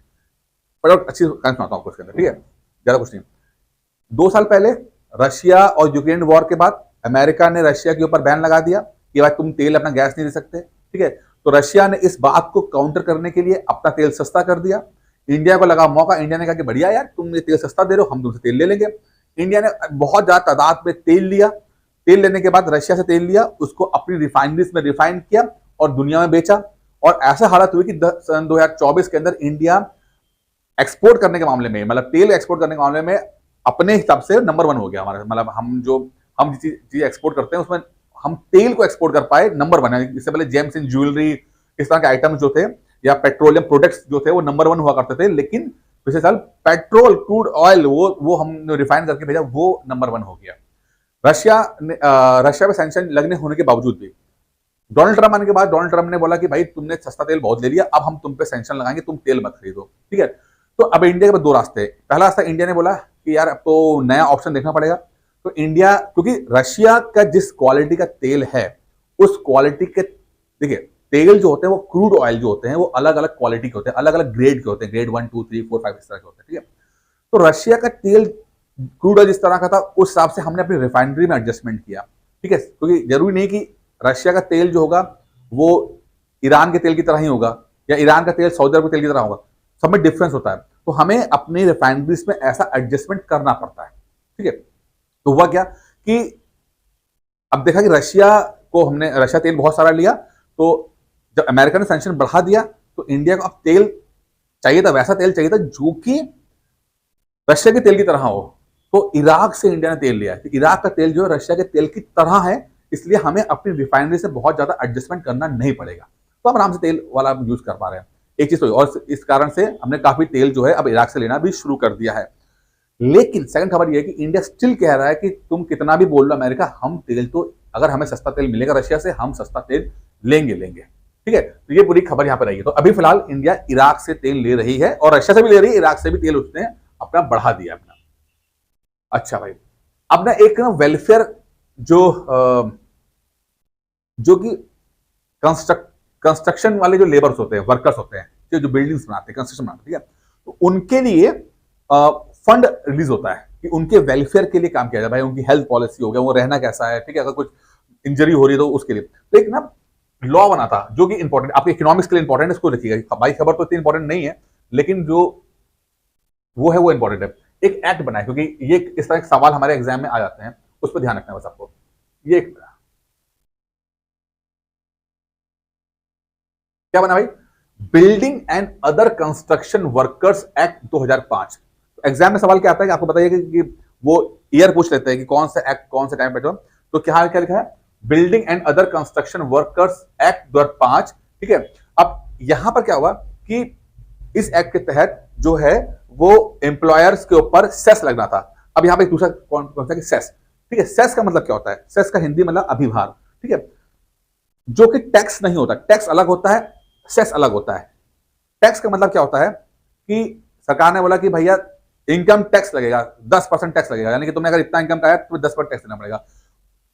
Speaker 1: बड़ा अच्छी सुनाता हूं आपको इसके अंदर। ठीक है, ज्यादा कुछ नहीं। 2 साल पहले रशिया और यूक्रेन वॉर के बाद अमेरिका ने रशिया के ऊपर बैन लगा दिया कि भाई तुम तेल अपना गैस नहीं दे सकते। ठीक है, तो रशिया ने इस बात को काउंटर करने के लिए अपना तेल सस्ता कर दिया। इंडिया को लगा मौका, इंडिया ने कहा कि बढ़िया यार, तुम ये तेल सस्ता दे रहे हो, हम तुमसे तेल ले लेंगे। इंडिया ने बहुत ज्यादा तादाद में तेल लिया। तेल लेने के बाद रशिया से तेल लिया, उसको अपनी रिफाइनरीज में रिफाइन किया और दुनिया में बेचा। और ऐसा हालत हुई कि सन 2024 के अंदर इंडिया एक्सपोर्ट करने के मामले में, मतलब तेल एक्सपोर्ट करने के मामले में अपने हिसाब से नंबर 1 हो गया हमारा। मतलब हम चीज एक्सपोर्ट करते हैं उसमें हम तेल को एक्सपोर्ट कर पाए, नंबर 1 है। इससे पहले जेम्स इन ज्वेलरी, इस तरह के आइटम्स जो थे, या पेट्रोलियम प्रोडक्ट्स जो थे, वो नंबर 1 हुआ करते थे। लेकिन पिछले साल पेट्रोल, क्रूड ऑयल, वो हम रिफाइन करके भेजा, वो नंबर 1 हो गया। रशिया पे सैंक्शन लगने होने के बावजूद भी डोनाल्ड ट्रंप आने के बाद डोनाल्ड ट्रंप ने बोला कि भाई तुमने सस्ता तेल बहुत ले लिया, अब हम तुम पे सैंक्शन लगाएंगे, तुम तेल मत खरीदो। ठीक है, तो अब इंडिया के पास 2 रास्ते हैं। पहला रास्ता, इंडिया ने बोला कि यार अब तो नया ऑप्शन देखना पड़ेगा। तो इंडिया, क्योंकि रशिया का जिस क्वालिटी का तेल है, उस क्वालिटी के, देखिए तेल जो होते हैं वो क्रूड ऑयल जो होते हैं वो अलग अलग क्वालिटी के होते हैं, अलग अलग ग्रेड के होते हैं, ग्रेड 1 2 3 4 5 इस तरह के होते हैं। ठीक है, तो रशिया का तेल क्रूड ऑयल जिस तरह का था उस हिसाब से हमने अपनी रिफाइनरी में एडजस्टमेंट किया। ठीक है, क्योंकि जरूरी नहीं कि रशिया का तेल जो होगा वो ईरान के तेल की तरह ही होगा, या ईरान का तेल सऊदी अरब के तेल की तरह होगा, सब में डिफरेंस होता है। तो हमें अपनी रिफाइनरीज में ऐसा एडजस्टमेंट करना पड़ता है। ठीक है, तो हुआ क्या कि अब देखा कि रशिया तेल बहुत सारा लिया, तो जब अमेरिका ने सैंक्शन बढ़ा दिया तो इंडिया को अब तेल चाहिए था, वैसा तेल चाहिए था जो कि रशिया के तेल की तरह हो। तो इराक से इंडिया ने तेल लिया है। इराक का तेल जो है रशिया के तेल की तरह है, इसलिए हमें अपनी रिफाइनरी से बहुत ज्यादा एडजस्टमेंट करना नहीं पड़ेगा, तो हम आराम से तेल वाला यूज कर पा रहे हैं। एक चीज तो, और इस कारण से हमने काफी तेल जो है अब इराक से लेना भी शुरू कर दिया है। लेकिन सेकंड खबर यह है कि इंडिया स्टिल कह रहा है कि तुम कितना भी बोल लो अमेरिका, हम तेल तो अगर हमें सस्ता तेल मिलेगा रशिया से, हम सस्ता तेल लेंगे। ठीक है, तो ये पूरी खबर यहां पर रहेगी। तो अभी फिलहाल इंडिया इराक से तेल ले रही है और रशिया से भी ले रही है, इराक से भी तेल उसने अपना बढ़ा दिया अपना। अच्छा भाई, अब ना एक ना वेलफेयर जो कि कंस्ट्रक्शन वाले जो लेबर्स होते हैं, वर्कर्स होते हैं, जो बिल्डिंग्स बनाते हैं, कंस्ट्रक्शन बनाते हैं, ठीक है, तो उनके लिए फंड रिलीज होता है कि उनके वेलफेयर के लिए काम किया जाए। भाई उनकी हेल्थ पॉलिसी हो गया, वो रहना कैसा है, ठीक है, अगर कुछ इंजरी हो रही है तो उसके लिए तो एक ना लॉ बना था जो कि इंपॉर्टेंट, आपके इकोनॉमिक्स के लिए इंपॉर्टेंट है, इसको लिखिएगा। भाई खबर तो इतनी इंपॉर्टेंट नहीं है, लेकिन जो वो है वो इंपॉर्टेंट है। एक एक्ट बना है, क्योंकि ये इस तरह के सवाल हमारे एग्जाम में आ जाते हैं, उस पर ध्यान रखना है बस आपको। ये क्या बना भाई? Building and other construction workers act 2005। Exam में सवाल क्या आता है कि आपको बताइए कि वो ईयर पूछ लेते हैं कि कौन सा एक्ट कौन से टाइम पे, तो क्या लिखा है? Building and other construction workers act 2005। ठीक है, अब यहां पर क्या हुआ कि इस एक्ट के तहत जो है वो एम्प्लॉयर्स के ऊपर सेस लगना था। अब यहां पे दूसरा कौन सा कि सेस, ठीक है, सेस का मतलब क्या होता है? सेस का हिंदी मतलब अभिभार, ठीक है, जो कि टैक्स नहीं होता। टैक्स अलग होता है, सेस अलग होता है। टैक्स का मतलब क्या होता है कि सरकार ने बोला कि भैया इनकम टैक्स लगेगा, 10% टैक्स लगेगा, यानी कि तुमने अगर इतना इनकम का है तो 10% टैक्स देना पड़ेगा।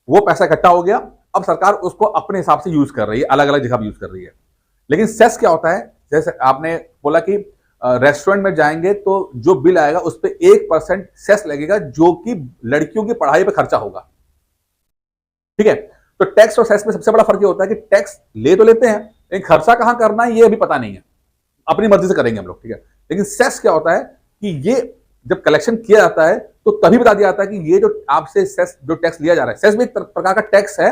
Speaker 1: वो पैसा इकट्ठा हो गया, अब सरकार उसको अपने हिसाब से यूज कर रही है, अलग अलग जगह यूज कर रही है। लेकिन सेस क्या होता है? जैसे आपने बोला कि रेस्टोरेंट में जाएंगे तो जो बिल आएगा उस पर 1% सेस लगेगा, जो कि लड़कियों की पढ़ाई पर खर्चा होगा। ठीक है, तो टैक्स और सेस में सबसे बड़ा फर्क ये होता है कि टैक्स ले तो लेते हैं, लेकिन खर्चा कहां करना है ये अभी पता नहीं है, अपनी मर्जी से करेंगे हम लोग। ठीक है, लेकिन सेस क्या होता है कि ये जब कलेक्शन किया जाता है तो तभी बता दिया जाता है कि ये जो आपसे सेस जो टैक्स लिया जा रहा है, सेस भी एक प्रकार का टैक्स है,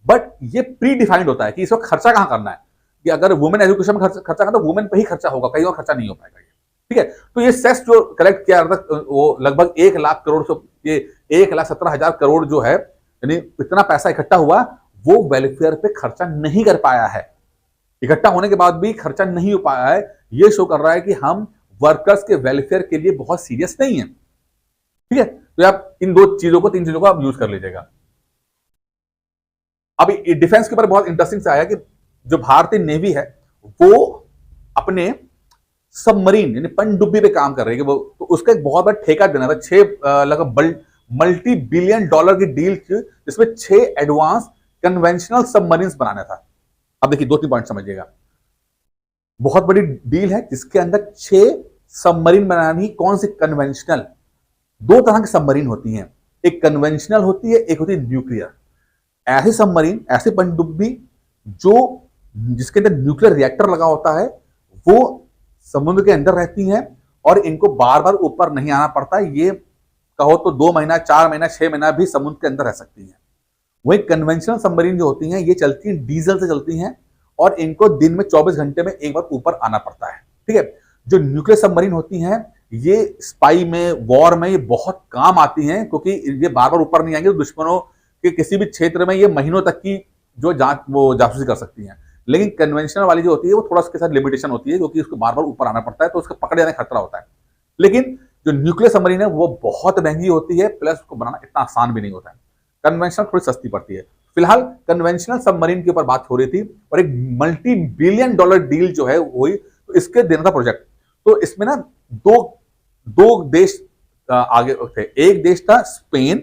Speaker 1: बट ये प्री डिफाइंड होता है कि इस वक्त खर्चा कहां करना है, कि अगर वुमेन एजुकेशन में खर्चा करना तो वुमेन पे ही खर्चा होगा, कहीं और खर्चा नहीं हो पाएगा। ठीक है, तो ये सेस जो कलेक्ट किया जाता है वो लगभग 1 लाख करोड़ से, ये 1,17,000 करोड़ जो है, यानी इतना पैसा इकट्ठा हुआ, वो वेलफेयर पे खर्चा नहीं कर पाया है। इकट्ठा होने के बाद भी खर्चा नहीं हो पाया है, ये शो कर रहा है कि हम वर्कर्स के वेलफेयर के लिए बहुत सीरियस नहीं है। ठीक है, तो आप इन तीन चीजों को आप यूज कर लीजिएगा। अब डिफेंस के ऊपर बहुत इंटरेस्टिंग से आया कि जो भारतीय नेवी है वो अपने सबमरीन यानी पनडुब्बी पे काम कर रही है, वो तो उसका एक बहुत बड़ा ठेका देना था, 6 लगभग मल्टी बिलियन डॉलर की डील थी, जिसमें 6 एडवांस कन्वेंशनल सबमरीन बनाना था। अब देखिए 2-3 पॉइंट समझिएगा, बहुत बड़ी डील है जिसके अंदर 6 सबमरीन बनानी। कौन सी? कन्वेंशनल। 2 तरह की सबमरीन होती हैं, एक कन्वेंशनल होती है, एक होती है न्यूक्लियर। ऐसे सबमरीन, ऐसे पनडुब्बी जो जिसके अंदर न्यूक्लियर रिएक्टर लगा होता है, वो समुद्र के अंदर रहती हैं और इनको बार बार ऊपर नहीं आना पड़ता। ये कहो तो 2 महीना, 4 महीना, 6 महीना भी समुद्र के अंदर रह सकती हैं। वही कन्वेंशनल सबमरीन जो होती हैं ये चलती हैं, डीजल से चलती हैं और इनको दिन में 24 घंटे में एक बार ऊपर आना पड़ता है। ठीक है, जो न्यूक्लियर सबमरीन होती हैं ये स्पाई में, वॉर में ये बहुत काम आती हैं, क्योंकि ये बार बार ऊपर नहीं आएंगे तो दुश्मनों के किसी भी क्षेत्र में ये महीनों तक की जो जासूसी कर सकती हैं। लेकिन कन्वेंशनल वाली जो होती है वो थोड़ा उसके साथ लिमिटेशन होती है, क्योंकि उसको बार बार ऊपर आना पड़ता है, तो उसका पकड़ जाने का खतरा होता है। लेकिन जो न्यूक्लियर सबमरीन है वो बहुत महंगी होती है, प्लस उसको बनाना इतना आसान भी नहीं होता है। कन्वेंशनल थोड़ी सस्ती पड़ती है। फिलहाल कन्वेंशनल सबमरीन के ऊपर बात हो रही थी और एक मल्टी बिलियन डॉलर डील जो है हुई, तो इसके देना था प्रोजेक्ट। तो इसमें ना दो देश आगे थे, एक देश था स्पेन,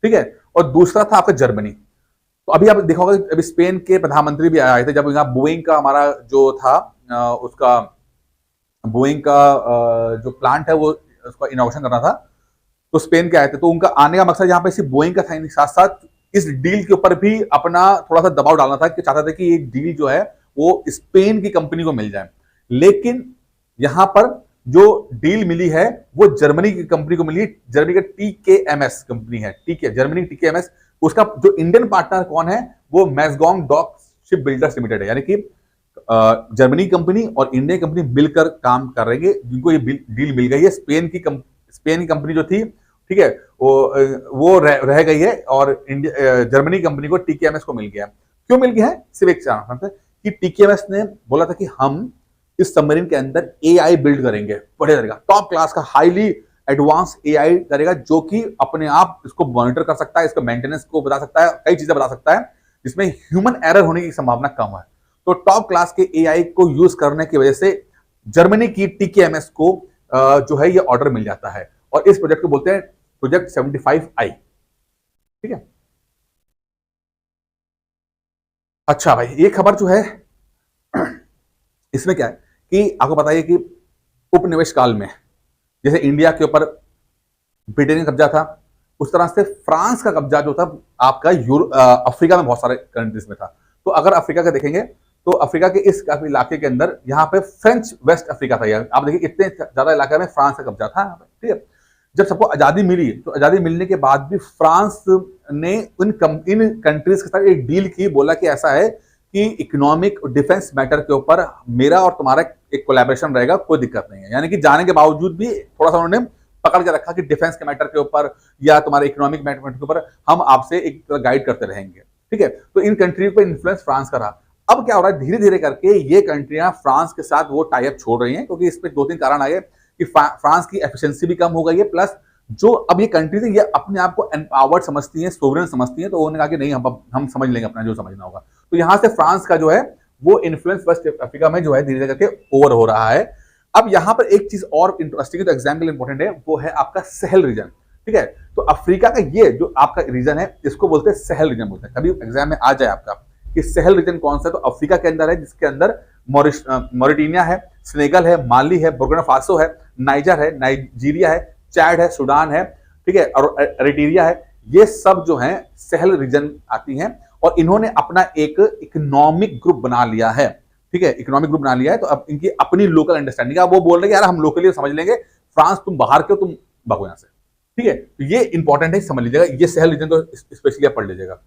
Speaker 1: ठीक है, और दूसरा था आपका जर्मनी। तो अभी आप देखा होगा अभी स्पेन के प्रधानमंत्री भी आए थे, जब यहाँ बोइंग का हमारा जो था उसका बोइंग का जो प्लांट है वो उसका इनॉग्रेशन करना था, तो स्पेन के आए थे। तो उनका आने का मकसद यहाँ पे सिर्फ बोइंग का था, साथ साथ इस डील के ऊपर भी अपना थोड़ा सा दबाव डालना था, कि चाहते थे कि ये डील जो है वो स्पेन की कंपनी को मिल जाए। लेकिन यहां पर जो डील मिली है वो जर्मनी की कंपनी को मिली। जर्मनी का TKMS कंपनी है, ठीक है, जर्मनी TKMS। उसका जो इंडियन पार्टनर कौन है? वो मैसगोंग डॉक शिप बिल्डर्स लिमिटेड है, यानी कि जर्मनी कंपनी और इंडियन कंपनी मिलकर काम कर रही है, जिनको ये डील मिल गई है। स्पेन की कंपनी जो थी, ठीक है, वो रह गई है और जर्मनी कंपनी को TKMS को मिल गया। क्यों मिल गया है? सिर्फ एक कारण कि TKMS ने बोला था कि हम इस सबमरीन के अंदर AI बिल्ड करेंगे, बढ़िया तरीका, टॉप क्लास का, हाईली एडवांस एआई करेगा जो कि अपने आप इसको मॉनिटर कर सकता है, इसको मेंटेनेंस को बता सकता है, कई चीजें बता सकता है जिसमें ह्यूमन एरर होने की संभावना कम है। तो टॉप क्लास के एआई को यूज करने की वजह से जर्मनी की टीकेएमएस को जो है ये ऑर्डर मिल जाता है और इस प्रोजेक्ट को बोलते हैं प्रोजेक्ट 75i। ठीक है, अच्छा भाई, ये खबर जो है इसमें क्या है कि आपको पता है कि उपनिवेश काल में जैसे इंडिया के ऊपर ब्रिटेन का कब्जा था, उस तरह से फ्रांस का कब्जा जो था आपका अफ्रीका में बहुत सारे कंट्रीज में था। तो अगर अफ्रीका का देखेंगे तो अफ्रीका के इस काफी इलाके के अंदर यहाँ पे फ्रेंच वेस्ट अफ्रीका था यार, आप देखिए इतने ज्यादा इलाके में फ्रांस का कब्जा था। ठीक है, जब सबको आजादी मिली तो आजादी मिलने के बाद भी फ्रांस ने इन कंट्रीज के साथ एक डील की, बोला कि ऐसा है कि इकोनॉमिक और डिफेंस मैटर के ऊपर मेरा और तुम्हारा एक कोलैबोरेशन रहेगा, कोई दिक्कत नहीं है। यानी कि जाने के बावजूद भी थोड़ा सा उन्होंने पकड़ के रखा कि डिफेंस के मैटर के ऊपर या तुम्हारे इकोनॉमिक मैटर के ऊपर हम आपसे एक गाइड करते रहेंगे। ठीक है, तो इन कंट्री पर इन्फ्लुएंस फ्रांस का रहा। अब क्या हो रहा है, धीरे धीरे करके ये कंट्रियां फ्रांस के साथ वो टाई अप छोड़ रही हैं, क्योंकि इस पे दो तीन कारण आए कि फ्रांस की एफिशिएंसी भी कम हो गई है, प्लस जो अब ये कंट्रीज है ये अपने आप को एम्पावर्ड समझती हैं, सोवरेन समझती हैं, तो उन्होंने कहा कि नहीं, हम समझ लेंगे अपना जो समझना होगा। तो यहां से फ्रांस का जो है वो इन्फ्लुएंस वेस्ट अफ्रीका में जो है धीरे धीरे करके ओवर हो रहा है। अब यहां पर एक चीज और इंटरेस्टिंग है, तो एग्जाम के लिए इंपॉर्टेंट है, वो है आपका सहल रीजन। ठीक है, तो अफ्रीका का ये जो आपका रीजन है इसको बोलते हैं सहल रीजन बोलते हैं। कभी एग्जाम में आ जाए आपका कि सहल रीजन कौन सा है, तो अफ्रीका के अंदर है, जिसके अंदर मॉरिटानिया है, सेनेगल है, माली है, बुर्किना फासो है, नाइजर है, नाइजीरिया है, चैड है, सूडान है, ठीक है, और एरिट्रिया है। ये सब जो है सहल रीजन आती हैं और इन्होंने अपना एक इकोनॉमिक ग्रुप बना लिया है। ठीक है, इकोनॉमिक ग्रुप बना लिया है, तो अब इनकी अपनी लोकल अंडरस्टैंडिंग है। वो बोल रहे हैं यार हम लोकली समझ लेंगे, फ्रांस तुम बाहर के हो, तुम भागो यहां से। ठीक है, तो ये इंपॉर्टेंट है, समझ लीजिएगा, ये सहल रीजन को स्पेशली आप पढ़ लीजिएगा।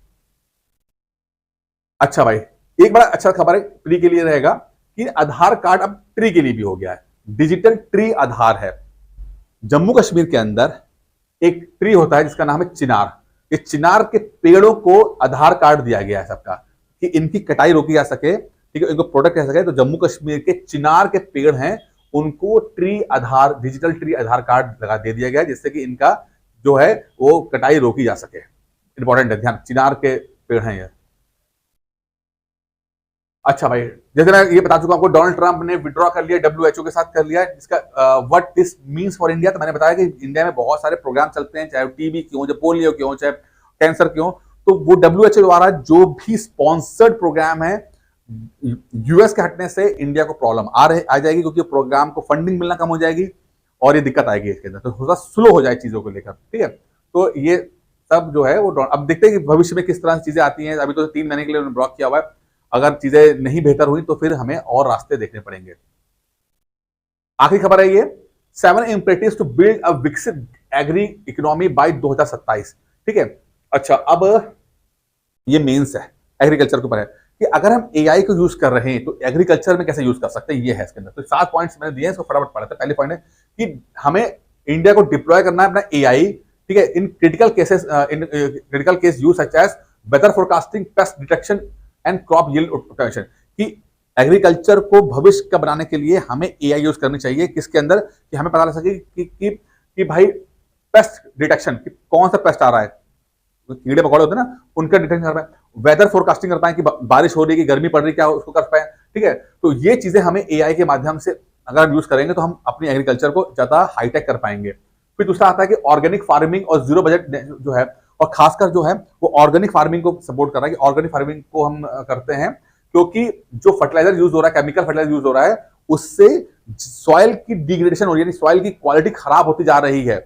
Speaker 1: अच्छा भाई, एक बड़ा अच्छा खबर है ट्री के लिए रहेगा कि आधार कार्ड अब ट्री के लिए भी हो गया है, डिजिटल ट्री आधार है। जम्मू कश्मीर के अंदर एक ट्री होता है जिसका नाम है चिनार। इस चिनार के पेड़ों को आधार कार्ड दिया गया है सबका, कि इनकी कटाई रोकी जा सके, ठीक है, इनको प्रोटेक्ट कर सके। तो जम्मू कश्मीर के चिनार के पेड़ हैं उनको ट्री आधार, डिजिटल ट्री आधार कार्ड लगा दे दिया गया है, जिससे कि इनका जो है वो कटाई रोकी जा सके। इंपॉर्टेंट है, ध्यान, चिनार के पेड़ हैं ये। अच्छा भाई, जैसे मैं ये बता चुका हूं आपको, डोनाल्ड ट्रंप ने विड्रॉ कर लिया, डब्ल्यूएचओ के साथ कर लिया, जिसका what this means for India. तो मैंने बताया कि इंडिया में बहुत सारे प्रोग्राम चलते हैं, चाहे टीबी क्यों, चाहे पोलियो क्यों, चाहे कैंसर क्यों, तो वो डब्ल्यूएचओ द्वारा जो भी स्पॉन्सर्ड प्रोग्राम है, यूएस के हटने से इंडिया को प्रॉब्लम आ जाएगी, क्योंकि प्रोग्राम को फंडिंग मिलना कम हो जाएगी और ये दिक्कत आएगी इसके अंदर, तो थोड़ा स्लो हो जाए चीजों को लेकर। ठीक है, तो ये सब जो है वो अब देखते हैं कि भविष्य में किस तरह से चीजें आती हैं। अभी तो 3 महीने के लिए उन्होंने ब्लॉक किया हुआ है, अगर चीजें नहीं बेहतर हुई तो फिर हमें और रास्ते देखने पड़ेंगे। आखिरी खबर है ये, 7 इम्पेरेटिव्स टू बिल्ड अ विकसित एग्री इकोनॉमी बाय 2027। ठीक है, अच्छा, अब ये मेंस है, एग्रीकल्चर के ऊपर है कि अगर हम एआई को यूज कर रहे हैं तो एग्रीकल्चर में कैसे यूज कर सकते हैं, ये है इसके अंदर। तो 7 पॉइंट्स मैंने दिए हैं, इसको फटाफट पढ़ते हैं। पहले पॉइंट है कि हमें इंडिया को डिप्लॉय करना है अपना एआई, ठीक है, in critical cases, in critical case use such as weather forecasting, pest detection and crop yield protection. कि एग्रीकल्चर को भविष्य का बनाने के लिए हमें एआई यूज करनी चाहिए, किसके अंदर, कि हमें पता लग सके कि भाई पेस्ट डिटेक्शन, कि कौन सा पेस्ट आ रहा है, कीड़े पकौड़े होते हैं ना, उनका डिटेक्शन कर पाए, वेदर फोरकास्टिंग कर पाए कि बारिश हो रही है कि गर्मी पड़ रही है, क्या उसको कर पाए। ठीक है, तो ये चीजें हमें एआई के माध्यम से अगर यूज करेंगे तो हम अपनी एग्रीकल्चर को ज्यादा हाईटेक कर पाएंगे। फिर दूसरा आता है कि ऑर्गेनिक फार्मिंग और जीरो बजट जो है, और खासकर जो है वो ऑर्गेनिक फार्मिंग को सपोर्ट कर रहा है, कि ऑर्गेनिक फार्मिंग को हम करते हैं क्योंकि जो फर्टिलाइजर यूज हो रहा है, केमिकल फर्टिलाइजर यूज हो रहा है, उससे सॉइल की डिग्रेडेशन हो रही है, सॉइल की क्वालिटी खराब होती जा रही है।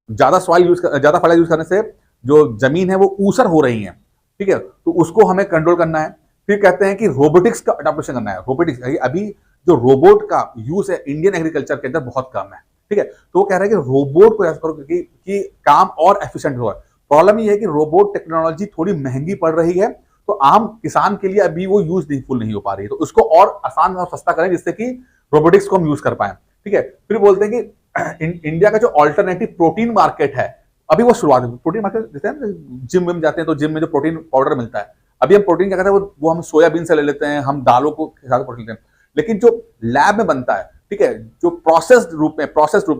Speaker 1: ज्यादा फर्टिलाइजर यूज करने से जो जमीन है वो ऊसर हो रही है। ठीक है, तो उसको हमें कंट्रोल करना है। फिर कहते हैं कि रोबोटिक्स का अडॉप्शन करना है। रोबोटिक्स, अभी जो रोबोट का यूज है इंडियन एग्रीकल्चर के अंदर बहुत कम है। ठीक है, तो वो कह रहा है कि रोबोट को ऐसा करो कि काम और एफिशिएंट हो। प्रॉब्लम ये है कि रोबोट टेक्नोलॉजी थोड़ी महंगी पड़ रही है, तो आम किसान के लिए अभी वो यूज फुल नहीं हो पा रही है, तो उसको और आसान और सस्ता करें जिससे कि रोबोटिक्स को हम यूज कर पाए। ठीक है, फिर बोलते हैं कि इंडिया का जो ऑल्टरनेटिव प्रोटीन मार्केट है, अभी वो शुरुआत है। प्रोटीन मार्केट जैसे हम जिम में जाते हैं तो जिम में जो प्रोटीन पाउडर मिलता है, अभी हम प्रोटीन क्या करते हैं, वो हम सोयाबीन से ले लेते हैं, हम दालों को प्रोटीन लेते हैं, लेकिन जो लैब में बनता है, ठीक है, जो प्रोसेस्ड रूप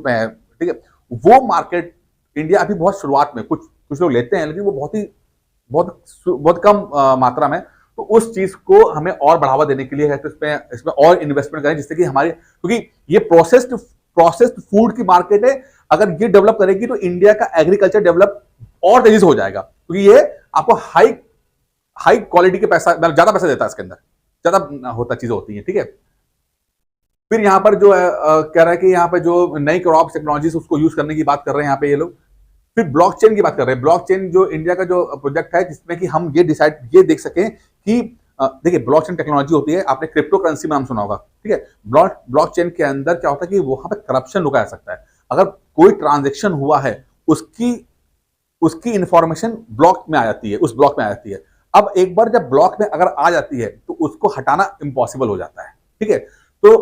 Speaker 1: में है, ठीक है। वो मार्केट इंडिया अभी बहुत शुरुआत में, कुछ कुछ लोग लेते हैं, लेकिन वो बहुत कम मात्रा में। तो उस चीज को हमें और बढ़ावा देने के लिए है, तो इसमें और इन्वेस्टमेंट करें, जिससे कि हमारे, क्योंकि ये प्रोसेस्ड फूड की मार्केट है। अगर ये डेवलप करेगी तो इंडिया का एग्रीकल्चर डेवलप और तेजी से हो जाएगा, क्योंकि ये आपको हाई हाई क्वालिटी के पैसा, मतलब ज्यादा पैसा देता है, इसके अंदर ज्यादा होता चीजें होती हैं, ठीक है। फिर यहाँ पर जो है कह रहा है कि यहाँ पे जो नई क्रॉप टेक्नोलॉजीज उसको यूज करने की बात कर रहे हैं यहाँ पे ये लोग। फिर ब्लॉकचेन की बात कर रहे हैं। ब्लॉकचेन जो इंडिया का जो प्रोजेक्ट है, जिसमें कि हम ये देख सकें कि देखिए, ब्लॉकचेन टेक्नोलॉजी होती है, आपने क्रिप्टो करेंसी में नाम सुना होगा, ठीक है। ब्लॉकचेन के अंदर क्या होता है कि वहां पर करप्शन रुका जा सकता है। अगर कोई ट्रांजेक्शन हुआ है, उसकी उसकी इंफॉर्मेशन ब्लॉक में आ जाती है, उस ब्लॉक में आ जाती है। अब एक बार जब ब्लॉक में अगर आ जाती है तो उसको हटाना इम्पॉसिबल हो जाता है, ठीक है। तो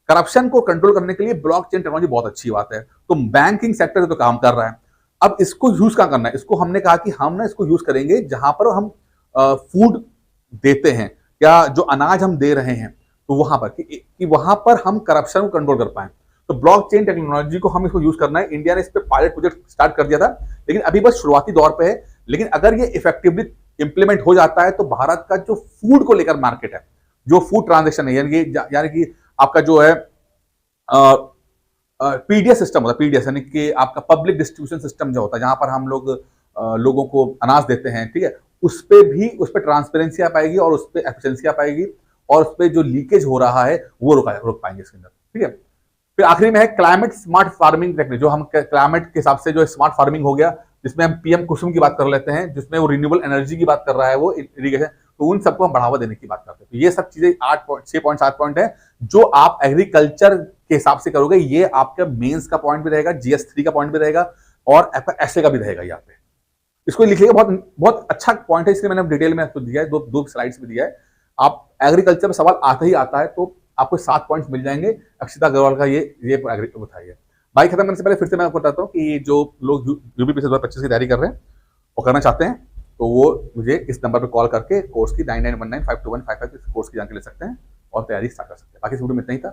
Speaker 1: करप्शन को कंट्रोल करने के लिए ब्लॉकचेन टेक्नोलॉजी बहुत अच्छी बात है। तो बैंकिंग सेक्टर तो काम कर रहा है। अब इसको यूज कहां करना है? इसको हमने कहा कि हम ना इसको यूज करेंगे जहां पर हम फूड देते हैं, या जो अनाज हम दे रहे हैं, तो वहां पर कि वहां पर हम करप्शन को कंट्रोल कर पाए। तो ब्लॉकचेन टेक्नोलॉजी को हम इसको यूज करना है। इंडिया ने इस पे पायलट प्रोजेक्ट स्टार्ट कर दिया था, लेकिन अभी बस शुरुआती दौर पे है। लेकिन अगर ये इफेक्टिवली इंप्लीमेंट हो जाता है तो भारत का जो फूड को लेकर मार्केट है, जो फूड ट्रांजेक्शन है, यानी कि आपका जो है पीडीएस सिस्टम होता है, पीडीएस यानी कि आपका पब्लिक डिस्ट्रीब्यूशन सिस्टम जो होता है, जहां पर हम लोगों को अनाज देते हैं, ठीक है। उस पर ट्रांसपेरेंसी आ पाएगी, और उस पर एफिशिएंसी आ पाएगी, और उस पर जो लीकेज हो रहा है वो रोक पाएंगे इसके अंदर, ठीक है। फिर आखिरी में है क्लाइमेट स्मार्ट फार्मिंग टेक्निक, जो हम क्लाइमेट के हिसाब से जो स्मार्ट फार्मिंग हो गया, जिसमें हम पीएम कुसुम की बात कर लेते हैं, जिसमें वो रिन्यूएबल एनर्जी की बात कर रहा है, वो इरिगेशन, तो उन सबको हम बढ़ावा देने की बात करते हैं। तो ये सब चीजें 6.7 पॉइंट है जो आप एग्रीकल्चर के हिसाब से करोगे। ये आपका मेंस का पॉइंट भी रहेगा, जीएस3 का पॉइंट भी रहेगा, और आपका एसए का भी रहेगा। यहाँ पे इसको लिखिएगा, बहुत बहुत अच्छा पॉइंट है, इसलिए मैंने डिटेल में दिया है, दो स्लाइड्स में दिया है। आप एग्रीकल्चर में सवाल आता ही आता है, तो आपको 7 पॉइंट्स मिल जाएंगे अक्षिता अग्रवाल का ये बताइए। बाइक खत्म करने से पहले फिर से मैं आपको बताता हूँ कि जो लोग यूपीपीएससी 2025 की तैयारी कर रहे हैं और करना चाहते हैं, तो वो मुझे इस नंबर पर कॉल करके कोर्स की 9919521555 कोर्स की जानकारी ले सकते हैं और तैयारी स्टार्ट कर सकते हैं। बाकी इस वीडियो में इतना ही था।